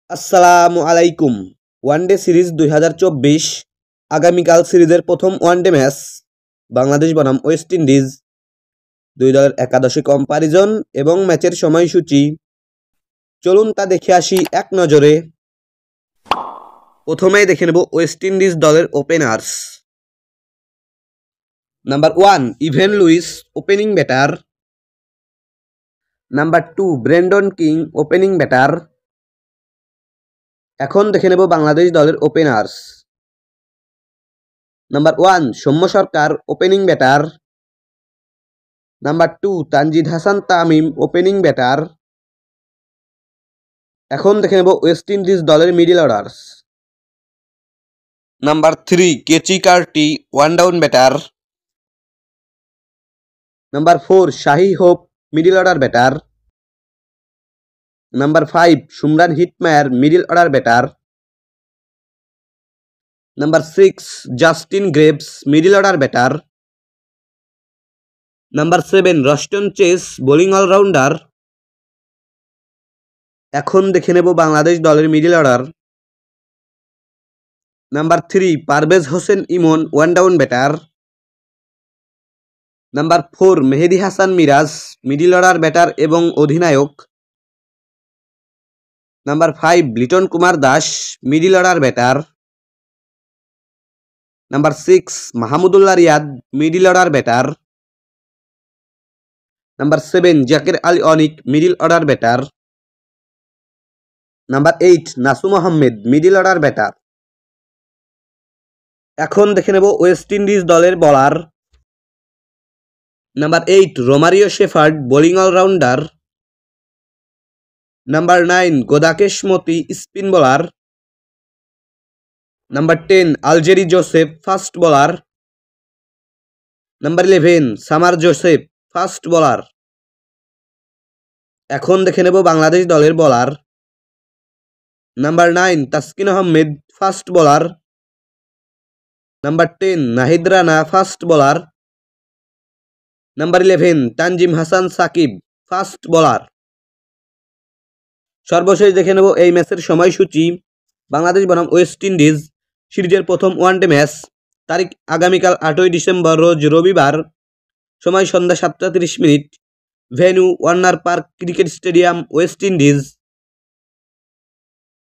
আসসালামু আলাইকুম। One day series ২০২৪ আগামীকাল সিরিজের প্রথম ওয়ানডে ম্যাচ বাংলাদেশ বনাম ওয়েস্ট ইন্ডিজ। দুই দলের একাদশী কম্পারিজন এবং ম্যাচের সময়সূচি চলুন তা দেখে আসি এক নজরে। প্রথমেই দেখে নেব ওয়েস্ট ইন্ডিজ দলের openers. Number 1 Evin Lewis, opening batter. Number 2 Brandon King, opening batter. এখন দেখে নেব বাংলাদেশ দলের openers. Number 1 Soumya Sarkar, opening batter. Number 2 Tanzid Hasan Tamim, opening batter. এখন দেখে নেব ওয়েস্ট ইন্ডিজ দলের middle orders. Number 3 Keacy Carty, one down batter. Number 4 Shai Hope, middle order batter. Number 5 Shimron Hetmyer, middle order batter. Number 6 Justin Greaves, middle order batter. Number 7 Roston Chase, bowling allrounder. এখন দেখে নেব বাংলাদেশ দলের middle order. Number 3 Parvez Hossain Emon, one down batter. Number 4 Mehedi Hasan Miraz, middle order batter এবং অধিনায়ক। Number 5 Liton Kumar Das, middle order batter. Number 6 Mahmudullah Riyad, middle order batter. Number 7 Jaker Ali Anik, middle order batter. Number 8 Nasum Ahmed, middle order batter. এখন দেখে নেব West Indies দলের bowler. Number 8 Romario Shepherd, bowling allrounder. Number 9 Gudakesh Motie, spin bowler. Number 10 Alzarri Joseph, fast bowler. Number 11 Shamar Joseph, fast bowler. এখন দেখে নেব বাংলাদেশ দলের bowler. Number 9 Taskin Ahmed, fast bowler. Number 10 Nahid Rana, fast bowler. Number 11 Tanzim Hasan Sakib, fast bowler. সর্বশেষ দেখে নেব এই ম্যাচের সময়সূচি। বাংলাদেশ বনাম ওয়েস্ট ইন্ডিজ সিরিজের প্রথম ওয়ানডে ম্যাচ, তারিখ আগামীকাল 8ই ডিসেম্বর, রোজ রবিবার, সময় সন্ধ্যা 7টা 30 minute, venue Warner park cricket stadium, West Indies.